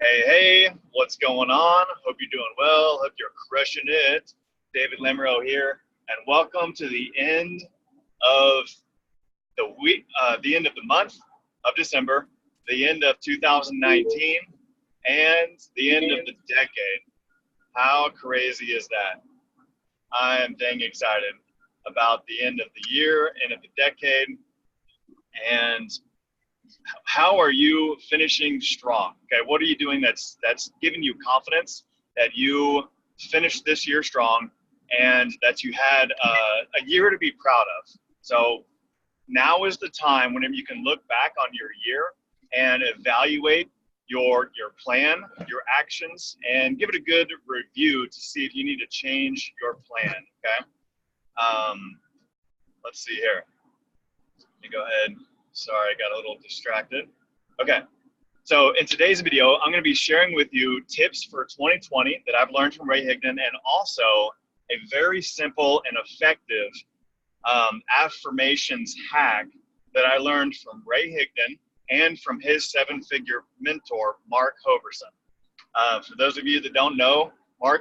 Hey, what's going on? Hope you're doing well. Hope you're crushing it. David Lemro here, and welcome to the end of the week, the end of the month of December, the end of 2019, and the end of the decade. How crazy is that? I am dang excited about the end of the year, end of the decade, and how are you finishing strong? Okay, what are you doing that's giving you confidence that you finished this year strong and that you had a year to be proud of? So now is the time whenever you can look back on your year and evaluate your plan, your actions, and give it a good review to see if you need to change your plan. Okay. Let's see here. Let me go ahead. Sorry, I got a little distracted. Okay, so in today's video, I'm going to be sharing with you tips for 2020 that I've learned from Ray Higdon, and also a very simple and effective affirmations hack that I learned from Ray Higdon and from his seven-figure mentor, Mark Hoverson. For those of you that don't know,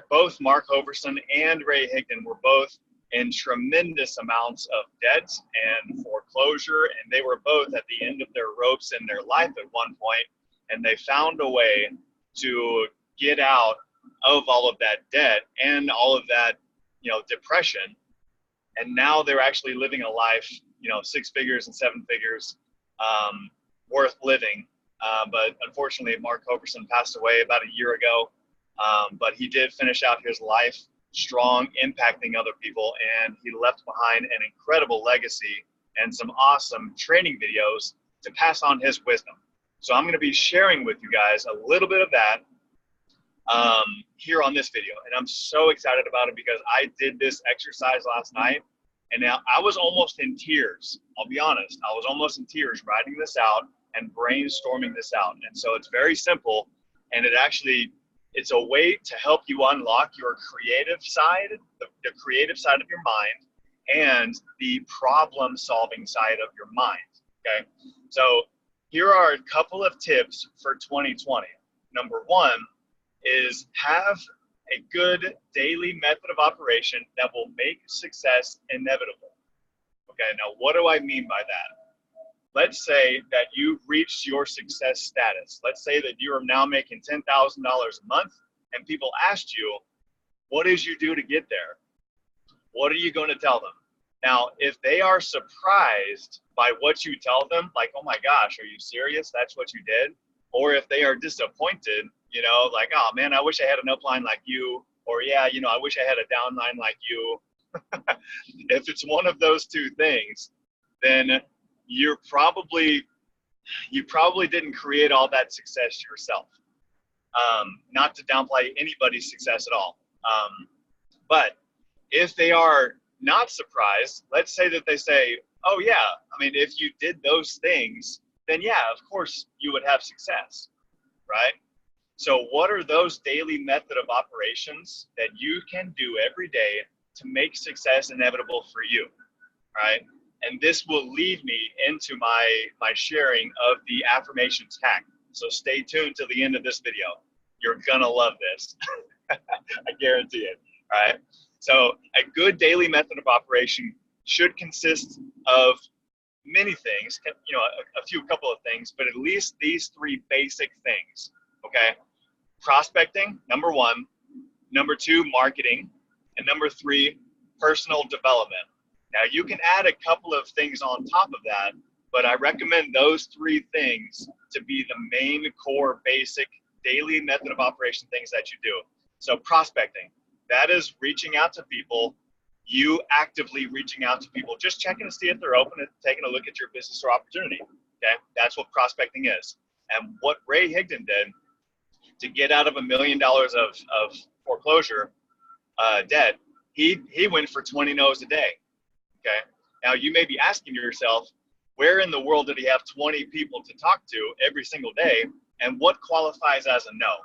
both Mark Hoverson and Ray Higdon were both in tremendous amounts of debt and foreclosure, and they were both at the end of their ropes in their life at one point, and they found a way to get out of all of that debt and all of that, depression, and now they're actually living a life, six figures and seven figures, worth living. But unfortunately, Mark Hoverson passed away about a year ago, but he did finish out his life strong, impacting other people, and he left behind an incredible legacy and some awesome training videos to pass on his wisdom. So I'm going to be sharing with you guys a little bit of that here on this video, and I'm so excited about it because I did this exercise last night, and now I was almost in tears. I'll be honest, I was almost in tears writing this out and brainstorming this out. And so it's very simple, and it's a way to help you unlock your creative side, the creative side of your mind, and the problem-solving side of your mind, okay? So here are a couple of tips for 2020. Number one is have a good daily method of operation that will make success inevitable. Okay, now what do I mean by that? Let's say that you've reached your success status. Let's say that you are now making $10,000 a month, and people asked you, what did you do to get there? What are you going to tell them? Now, if they are surprised by what you tell them, like, oh my gosh, are you serious? That's what you did? Or if they are disappointed, like, oh man, I wish I had an upline like you, or yeah, I wish I had a downline like you. If it's one of those two things, then you probably didn't create all that success yourself. Not to downplay anybody's success at all. But if they are not surprised, let's say that they say, oh yeah, if you did those things, then yeah, of course you would have success, right? So what are those daily method of operations that you can do every day to make success inevitable for you, right? And this will lead me into my sharing of the affirmations hack. So stay tuned till the end of this video. You're gonna love this. I guarantee it, all right? So a good daily method of operation should consist of many things, a couple of things, but at least these three basic things, okay? Prospecting, number one. Number two, marketing. And number three, personal development. Now, you can add a couple of things on top of that, but I recommend those three things to be the main core basic daily method of operation things that you do. So prospecting, that is reaching out to people, you actively reaching out to people, just checking to see if they're open and taking a look at your business or opportunity, okay? That's what prospecting is. And what Ray Higdon did to get out of $1 million of foreclosure debt, he went for 20 no's a day. Okay. Now you may be asking yourself, where in the world did he have 20 people to talk to every single day? And what qualifies as a no?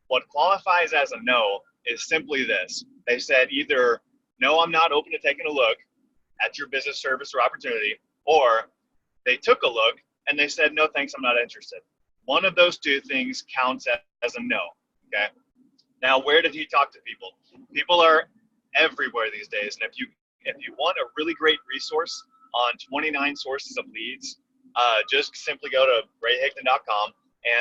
What qualifies as a no is simply this. They said either, no, I'm not open to taking a look at your business, service, or opportunity, or they took a look and they said, no, thanks, I'm not interested. One of those two things counts as a no, okay? Now, where did he talk to people? People are everywhere these days, and if you want a really great resource on 29 sources of leads, just simply go to rayhigdon.com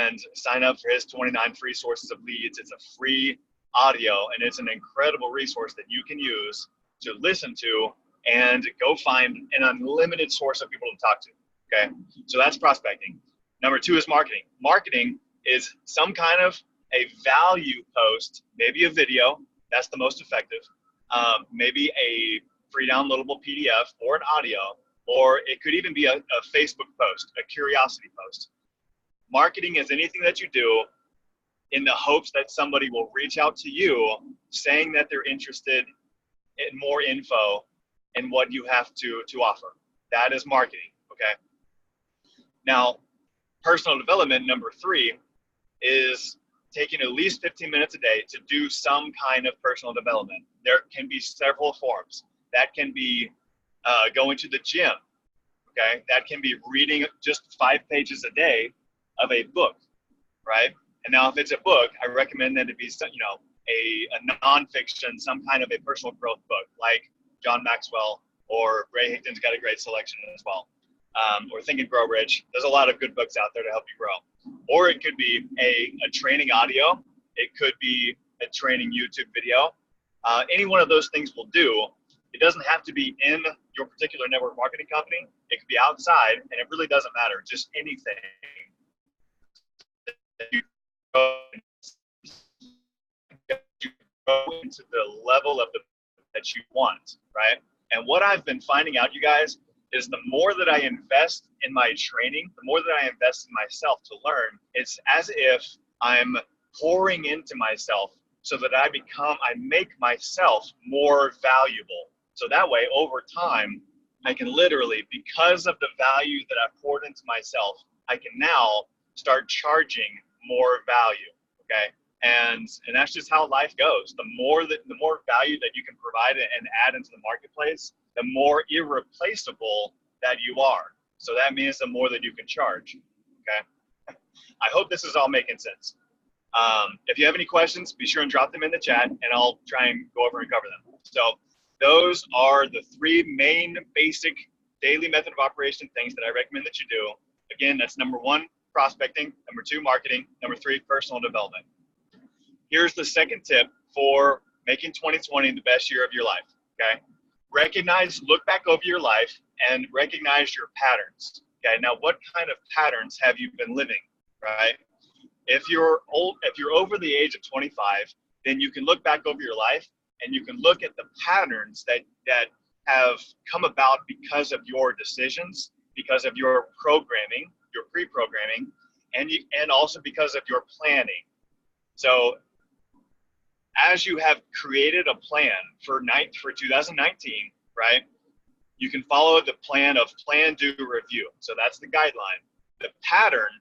and sign up for his 29 free sources of leads. It's a free audio, and it's an incredible resource that you can use to listen to and go find an unlimited source of people to talk to, okay? So that's prospecting. Number two is marketing. Marketing is some kind of a value post, maybe a video, that's the most effective, maybe a free downloadable PDF or an audio, or it could even be a Facebook post, a curiosity post. Marketing is anything that you do in the hopes that somebody will reach out to you saying that they're interested in more info and what you have to offer. That is marketing, okay? Now, personal development, number three, is taking at least 15 minutes a day to do some kind of personal development. There can be several forms. That can be going to the gym, okay? That can be reading just 5 pages a day of a book, right? And now if it's a book, I recommend that it be, a nonfiction, some kind of a personal growth book, like John Maxwell or Ray Higdon's got a great selection as well. Or Think and Grow Rich. There's a lot of good books out there to help you grow. Or it could be a training audio. It could be a training YouTube video. Any one of those things will do. It doesn't have to be in your particular network marketing company. It could be outside, and it really doesn't matter. Just anything that you go into the level of that you want, right? And what I've been finding out, you guys, is the more that I invest in my training, the more that I invest in myself to learn, it's as if I'm pouring into myself so that I make myself more valuable. So that way, over time, I can literally, because of the value that I've poured into myself, I can now start charging more value, okay? And that's just how life goes. The more value that you can provide and add into the marketplace, the more irreplaceable that you are. So that means the more that you can charge, okay? I hope this is all making sense. If you have any questions, be sure and drop them in the chat, and I'll try and go over and cover them. So those are the 3 main basic daily method of operation things that I recommend that you do. Again, that's number 1, prospecting, number 2, marketing, number 3, personal development. Here's the second tip for making 2020 the best year of your life, okay? Look back over your life and recognize your patterns, okay? Now, what kind of patterns have you been living, right? If you're over the age of 25, then you can look back over your life and you can look at the patterns that have come about because of your decisions, because of your programming, your pre-programming, and also because of your planning. So as you have created a plan for 2019, right, you can follow the plan of plan, do, review. So that's the guideline. The pattern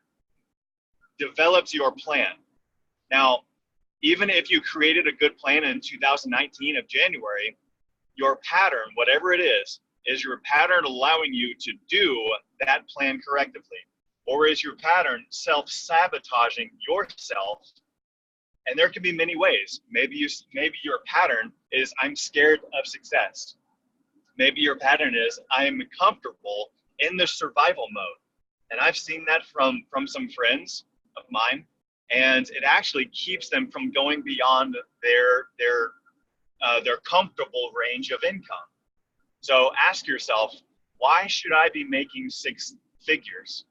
develops your plan. Now, even if you created a good plan in 2019 of January, your pattern, whatever it is your pattern allowing you to do that plan correctly? Or is your pattern self-sabotaging yourself? And there can be many ways. Maybe your pattern is I'm scared of success. Maybe your pattern is I'm comfortable in the survival mode. And I've seen that from some friends of mine, and it actually keeps them from going beyond their comfortable range of income. So ask yourself, why should I be making 6 figures?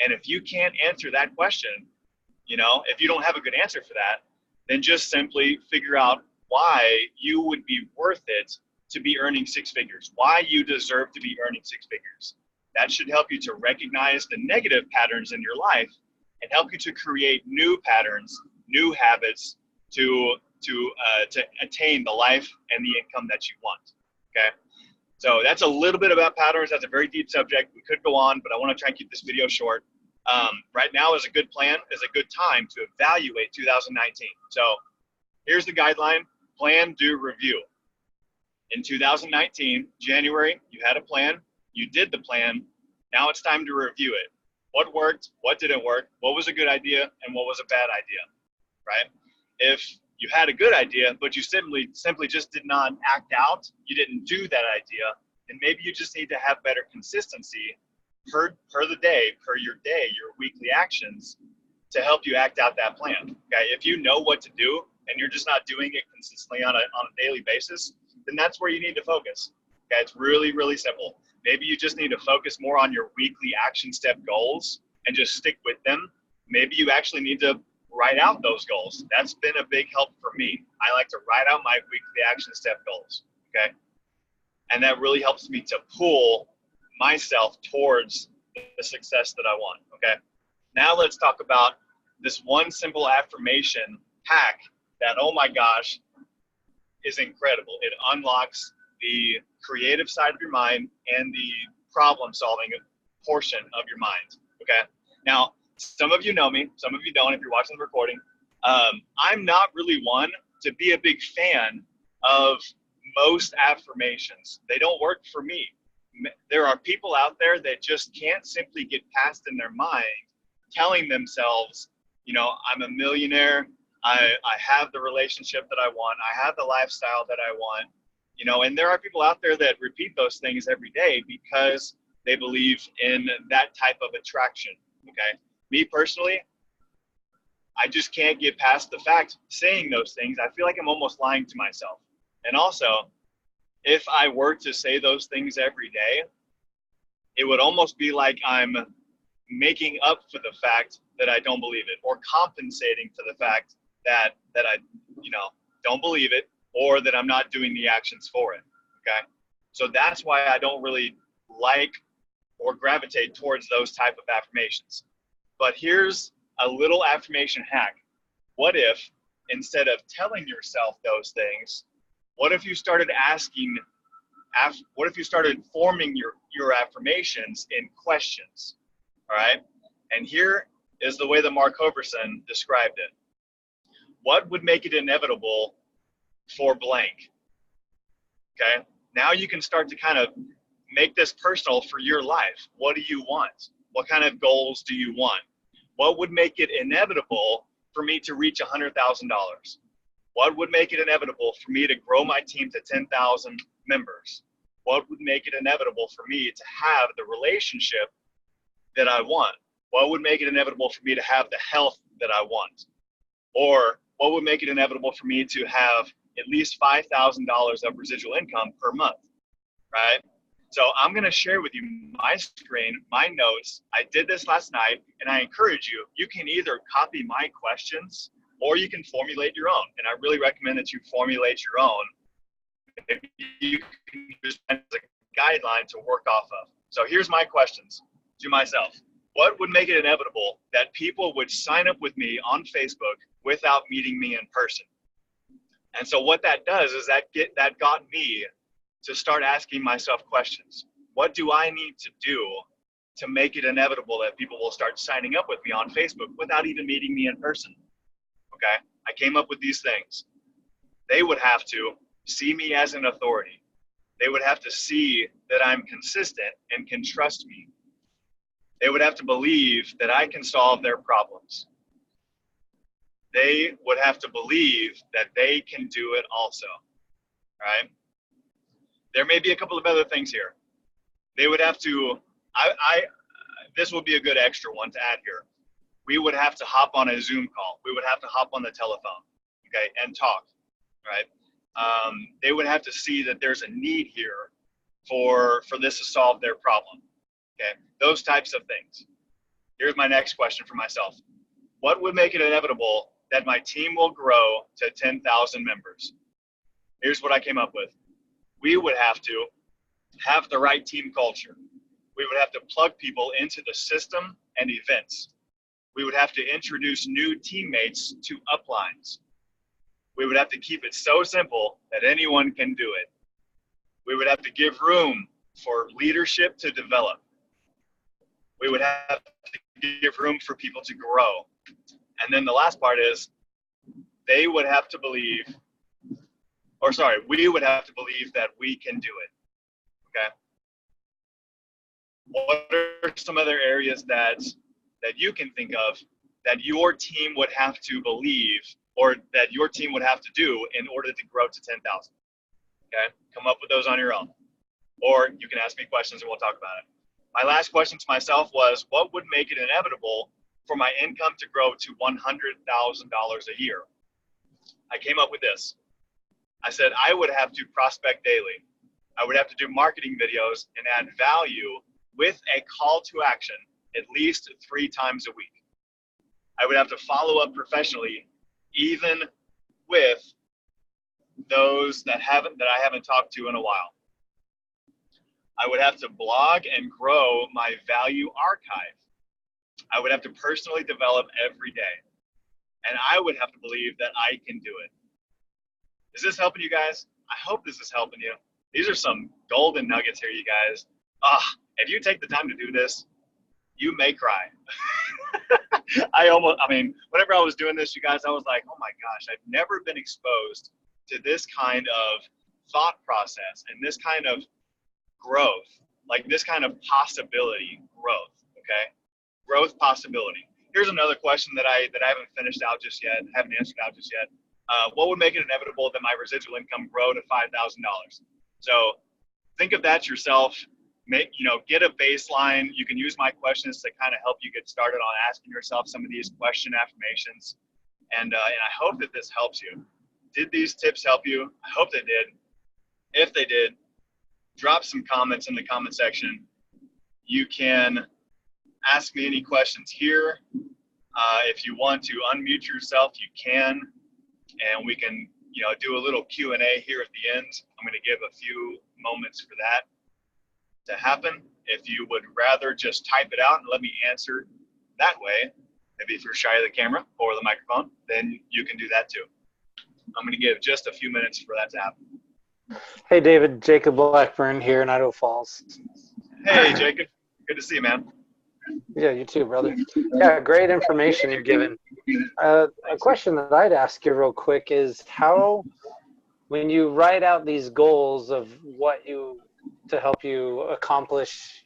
And if you can't answer that question, if you don't have a good answer for that, then just simply figure out why you would be worth it to be earning 6 figures, why you deserve to be earning 6 figures. That should help you to recognize the negative patterns in your life and help you to create new patterns, new habits to attain the life and the income that you want, okay? So that's a little bit about patterns. That's a very deep subject. We could go on, but I want to try and keep this video short. Right now is a good time to evaluate 2019. So here's the guideline: plan, do, review. In 2019, January, you had a plan, you did the plan, now it's time to review it. What worked, what didn't work, what was a good idea, and what was a bad idea, right? If you had a good idea, but you simply just did not act out, you didn't do that idea, then maybe you just need to have better consistency per the day, per your day, your weekly actions to help you act out that plan. Okay, if you know what to do and you're just not doing it consistently on a daily basis, then that's where you need to focus. Okay, it's really, really simple. Maybe you just need to focus more on your weekly action step goals and just stick with them. Maybe you actually need to write out those goals. That's been a big help for me. I like to write out my weekly action step goals, okay? And that really helps me to pull myself towards the success that I want, okay? Now let's talk about this one simple affirmation hack that, oh my gosh, is incredible. It unlocks the creative side of your mind and the problem solving portion of your mind, okay? Now, some of you know me, some of you don't if you're watching the recording. I'm not really one to be a big fan of most affirmations. They don't work for me. There are people out there that just can't simply get past in their mind telling themselves, you know, I'm a millionaire, I have the relationship that I want, I have the lifestyle that I want, you know, and there are people out there that repeat those things every day because they believe in that type of attraction, okay? Me personally, I just can't get past the fact saying those things. I feel like I'm almost lying to myself. And also, if I were to say those things every day, it would almost be like I'm making up for the fact that I don't believe it, or compensating for the fact that I, you know, don't believe it, or that I'm not doing the actions for it, okay? So that's why I don't really like or gravitate towards those type of affirmations. But here's a little affirmation hack. What if, instead of telling yourself those things, what if you started asking, what if you started forming your affirmations in questions, all right? And here is the way that Mark Hoverson described it. What would make it inevitable for blank? Okay, now you can start to kind of make this personal for your life. What do you want? What kind of goals do you want? What would make it inevitable for me to reach $100,000? What would make it inevitable for me to grow my team to 10,000 members? What would make it inevitable for me to have the relationship that I want? What would make it inevitable for me to have the health that I want? Or what would make it inevitable for me to have at least $5,000 of residual income per month, right? So I'm going to share with you my screen, my notes. I did this last night, and I encourage you, you can either copy my questions or you can formulate your own. And I really recommend that you formulate your own. If you can use as a guideline to work off of. So here's my questions to myself. What would make it inevitable that people would sign up with me on Facebook without meeting me in person? And so what that does is that got me to start asking myself questions. What do I need to do to make it inevitable that people will start signing up with me on Facebook without even meeting me in person? Okay, I came up with these things. They would have to see me as an authority. They would have to see that I'm consistent and can trust me. They would have to believe that I can solve their problems. They would have to believe that they can do it also, right? There may be a couple of other things here. They would have to, this would be a good extra one to add here. We would have to hop on a Zoom call. We would have to hop on the telephone, okay, and talk, right? They would have to see that there's a need here for this to solve their problem, okay? Those types of things. Here's my next question for myself. What would make it inevitable that my team will grow to 10,000 members? Here's what I came up with. We would have to have the right team culture. We would have to plug people into the system and events. We would have to introduce new teammates to uplines. We would have to keep it so simple that anyone can do it. We would have to give room for leadership to develop. We would have to give room for people to grow. And then the last part is we would have to believe that we can do it, okay? What are some other areas that that you can think of that your team would have to believe or that your team would have to do in order to grow to 10,000. Okay, come up with those on your own. Or you can ask me questions and we'll talk about it. My last question to myself was, what would make it inevitable for my income to grow to $100,000 a year? I came up with this. I said I would have to prospect daily. I would have to do marketing videos and add value with a call to action at least 3 times a week. I would have to follow up professionally, even with those that I haven't talked to in a while. I would have to blog and grow my value archive. I would have to personally develop every day. And I would have to believe that I can do it. Is this helping you guys? I hope this is helping you. These are some golden nuggets here, you guys. If you take the time to do this, you may cry. Whenever I was doing this, you guys, I was like, oh my gosh, I've never been exposed to this kind of thought process and this kind of growth, like this kind of possibility growth, okay? Growth possibility. Here's another question that I haven't finished out just yet, haven't answered out just yet. What would make it inevitable that my residual income grow to $5,000? So think of that yourself. Get a baseline. You can use my questions to kind of help you get started on asking yourself some of these question affirmations. And I hope that this helps you. Did these tips help you? I hope they did. If they did, drop some comments in the comment section. You can ask me any questions here. If you want to unmute yourself, you can, and we can, do a little Q&A here at the end. I'm going to give a few moments for that to happen. If you would rather just type it out and let me answer that way, maybe if you're shy of the camera or the microphone, then you can do that too. I'm going to give just a few minutes for that to happen. Hey, David, Jacob Blackburn here in Idaho Falls. Hey, Jacob. Good to see you, man. Yeah, you too, brother. Yeah, great information you're giving. A question that I'd ask you real quick is how, when you write out these goals of to help you accomplish,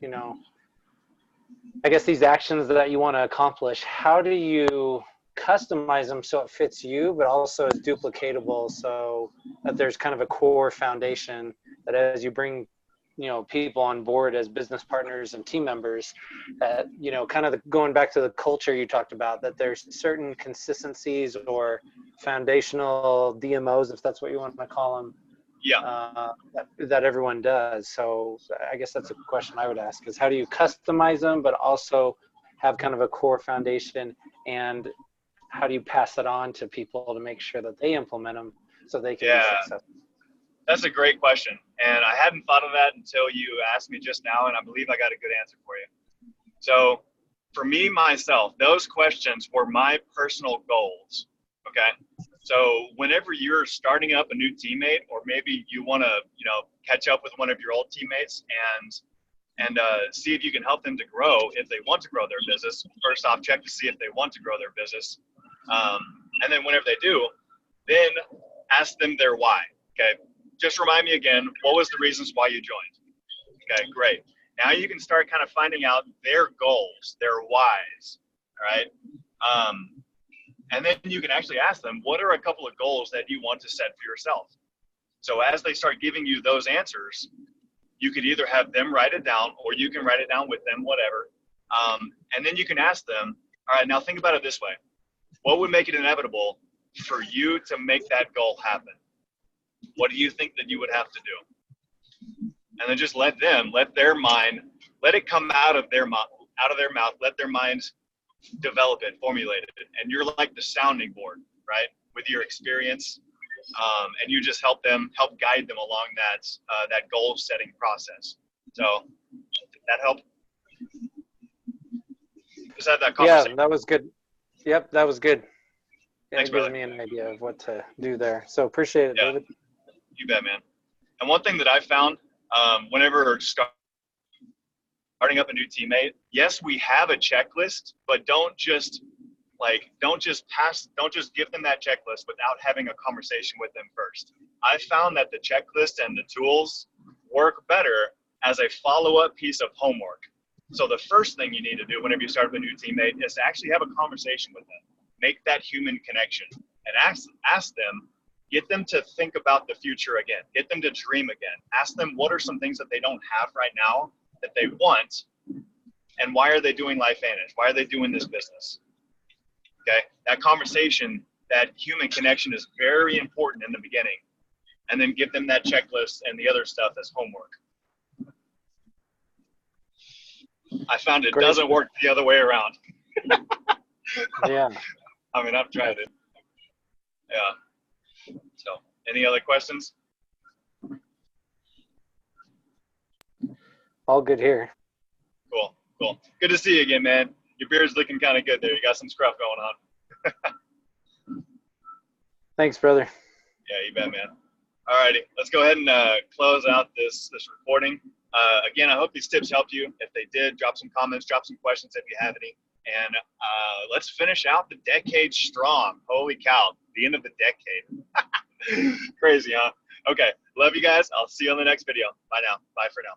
I guess these actions that you want to accomplish, how do you customize them so it fits you, but also is duplicatable so that there's kind of a core foundation that as you bring, people on board as business partners and team members, that, kind of going back to the culture you talked about, that there's certain consistencies or foundational DMOs, if that's what you want to call them, that everyone does. So I guess that's a question I would ask is how do you customize them, but also have kind of a core foundation, and how do you pass that on to people to make sure that they implement them so they can be successful? That's a great question. And I hadn't thought of that until you asked me just now, and I believe I got a good answer for you. So for me, myself, those questions were my personal goals, okay? So whenever you're starting up a new teammate, or maybe you want to, catch up with one of your old teammates and see if you can help them to grow, if they want to grow their business, first off, check to see if they want to grow their business. And then whenever they do, then ask them their why, okay? Just remind me again, what was the reasons why you joined? Okay, great. Now you can start kind of finding out their goals, their whys, all right? And then you can actually ask them, what are a couple of goals that you want to set for yourself? So as they start giving you those answers, you could either have them write it down, or you can write it down with them, whatever. And then you can ask them, all right, now think about it this way. What would make it inevitable for you to make that goal happen? What do you think that you would have to do? And then just let their mind, let it come out of their mouth, let their minds develop it, formulate it. And you're like the sounding board, right? With your experience. And you just help guide them along that goal setting process. So did that help? Just have that conversation. Yeah, that was good. Yep, that was good. Yeah, Thanks, it gives brother. me an idea of what to do there. So appreciate it, David. You bet, man. And one thing that I found whenever starting up a new teammate, yes, we have a checklist, but don't just give them that checklist without having a conversation with them first. I found that the checklist and the tools work better as a follow-up piece of homework. So the first thing you need to do whenever you start with a new teammate is to actually have a conversation with them, make that human connection, and ask them, get them to think about the future again, get them to dream again, ask them what are some things that they don't have right now that they want, and why are they doing LifeVantage? Why are they doing this business? Okay, that conversation, that human connection is very important in the beginning, and then give them that checklist and the other stuff as homework. I found it doesn't work the other way around. Yeah. I mean, I've tried it. Yeah. So, any other questions? All good here. Cool, cool. Good to see you again, man. Your beard's looking kind of good there. You got some scruff going on. Thanks, brother. Yeah, you bet, man. All righty, let's go ahead and close out this recording. Again, I hope these tips helped you. If they did, drop some comments, drop some questions if you have any. And let's finish out the decade strong. Holy cow, the end of the decade. Crazy, huh? Okay, love you guys. I'll see you on the next video. Bye now. Bye for now.